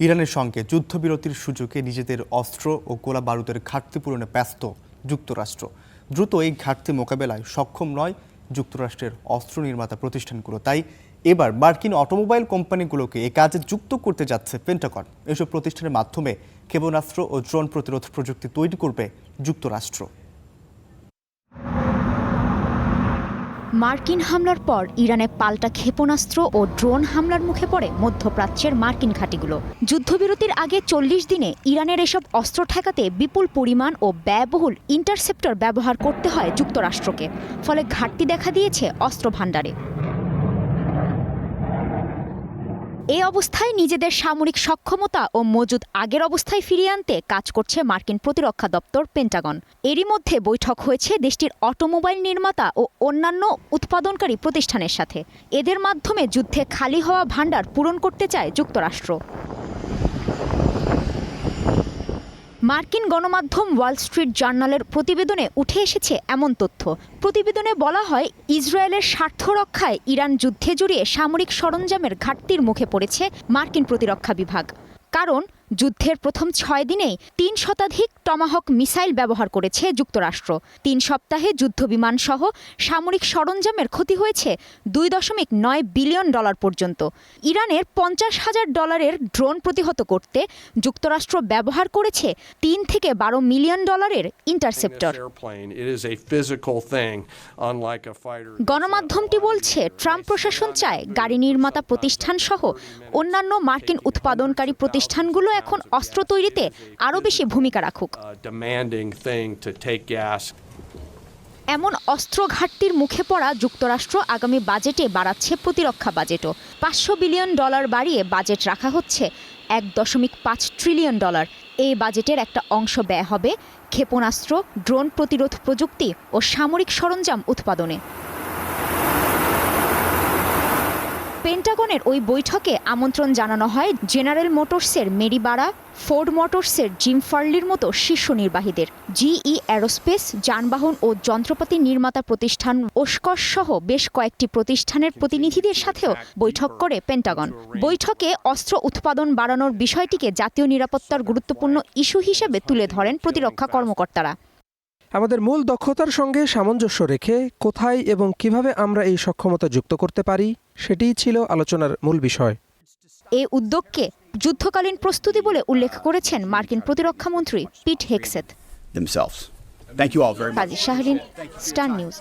ইরানের সঙ্গে যুদ্ধবিরতির সুযোগে নিজেদের অস্ত্র ও গোলা বারুদের ঘাটতি পূরণে ব্যস্ত যুক্তরাষ্ট্র। দ্রুত এই ঘাটতি মোকাবেলায় সক্ষম নয় যুক্তরাষ্ট্রের অস্ত্র নির্মাতা প্রতিষ্ঠানগুলো। তাই এবার মার্কিন অটোমোবাইল কোম্পানিগুলোকে এ কাজে যুক্ত করতে যাচ্ছে পেন্টাগন। এসব প্রতিষ্ঠানের মাধ্যমে ক্ষেপণাস্ত্র ও ড্রোন প্রতিরোধ প্রযুক্তি তৈরি করবে যুক্তরাষ্ট্র। মার্কিন হামলার পর ইরানে পাল্টা ক্ষেপণাস্ত্র ও ড্রোন হামলার মুখে পড়ে মধ্যপ্রাচ্যের মার্কিন ঘাঁটিগুলো। যুদ্ধবিরতির আগে 40 দিনে ইরানের এসব অস্ত্র ঠেকাতে বিপুল পরিমাণ ও ব্যয়বহুল ইন্টারসেপ্টর ব্যবহার করতে হয় যুক্তরাষ্ট্রকে। ফলে ঘাটতি দেখা দিয়েছে অস্ত্র ভাণ্ডারে। এই অবস্থায় নিজেদের সামরিক সক্ষমতা ও মজুদ আগের অবস্থায় ফিরিয়ে আনতে কাজ করছে মার্কিন প্রতিরক্ষা দপ্তর পেন্টাগন। এরই মধ্যে বৈঠক হয়েছে দেশটির অটোমোবাইল নির্মাতা ও অন্যান্য উৎপাদনকারী প্রতিষ্ঠানের সাথে। এদের মাধ্যমে যুদ্ধে খালি হওয়া ভাণ্ডার পূরণ করতে চায় যুক্তরাষ্ট্র। মার্কিন গণমাধ্যম ওয়াল স্ট্রিট জার্নালের প্রতিবেদনে উঠে এসেছে এমন তথ্য। প্রতিবেদনে বলা হয়, ইসরায়েলের স্বার্থ রক্ষায় ইরান যুদ্ধে জড়িয়ে সামরিক সরঞ্জামের ঘাটতির মুখে পড়েছে মার্কিন প্রতিরক্ষা বিভাগ। কারণ যুদ্ধের প্রথম 6 দিনেই 3 শতাধিক টমাহক মিসাইল ব্যবহার করেছে যুক্তরাষ্ট্র। 3 সপ্তাহে যুদ্ধবিমান সহ সামরিক সরঞ্জামের ক্ষতি হয়েছে $2.9 বিলিয়ন পর্যন্ত। ইরানের $50,000 ড্রোন প্রতিহত করতে যুক্তরাষ্ট্র ব্যবহার করেছে $3 থেকে $12 মিলিয়ন ইন্টারসেপ্টর। গণমাধ্যমটি বলছে, ট্রাম্প প্রশাসন চায় গাড়ি নির্মাতা প্রতিষ্ঠান সহ অন্যান্য মার্কিন উৎপাদনকারী প্রতিষ্ঠানগুলো এখন অস্ত্র তৈরিতে আরও বেশি ভূমিকা রাখুক। এমন অস্ত্র ঘাটতির মুখে পড়া যুক্তরাষ্ট্র আগামী বাজেটে বাড়াচ্ছে প্রতিরক্ষা বাজেটও। $500 বিলিয়ন বাড়িয়ে বাজেট রাখা হচ্ছে $1.5 ট্রিলিয়ন। এই বাজেটের একটা অংশ ব্যয় হবে ক্ষেপণাস্ত্র, ড্রোন প্রতিরোধ প্রযুক্তি ও সামরিক সরঞ্জাম উৎপাদনে। পেন্টাগনের ওই বৈঠকে আমন্ত্রণ জানানো হয় জেনারেল মোটরসের মেরি বারা, ফোর্ড মোটরসের জিম ফার্লির মতো শীর্ষ নির্বাহীদের। জিই অ্যারোস্পেস, যানবাহন ও যন্ত্রপাতি নির্মাতা প্রতিষ্ঠান ওসকস সহ বেশ কয়েকটি প্রতিষ্ঠানের প্রতিনিধিদের সাথেও বৈঠক করে পেন্টাগন। বৈঠকে অস্ত্র উৎপাদন বাড়ানোর বিষয়টিকে জাতীয় নিরাপত্তার গুরুত্বপূর্ণ ইস্যু হিসেবে তুলে ধরেন প্রতিরক্ষা কর্মকর্তারা। আমাদের মূল দক্ষতার সঙ্গে সামঞ্জস্য রেখে কোথায় এবং কিভাবে আমরা এই সক্ষমতা যুক্ত করতে পারি, সেটিই ছিল আলোচনার মূল বিষয়। এই উদ্যোগকে যুদ্ধকালীন প্রস্তুতি বলে উল্লেখ করেছেন মার্কিন প্রতিরক্ষা মন্ত্রী Pete Hegseth. Thank you all very much. Kazi Shahrin, Star news.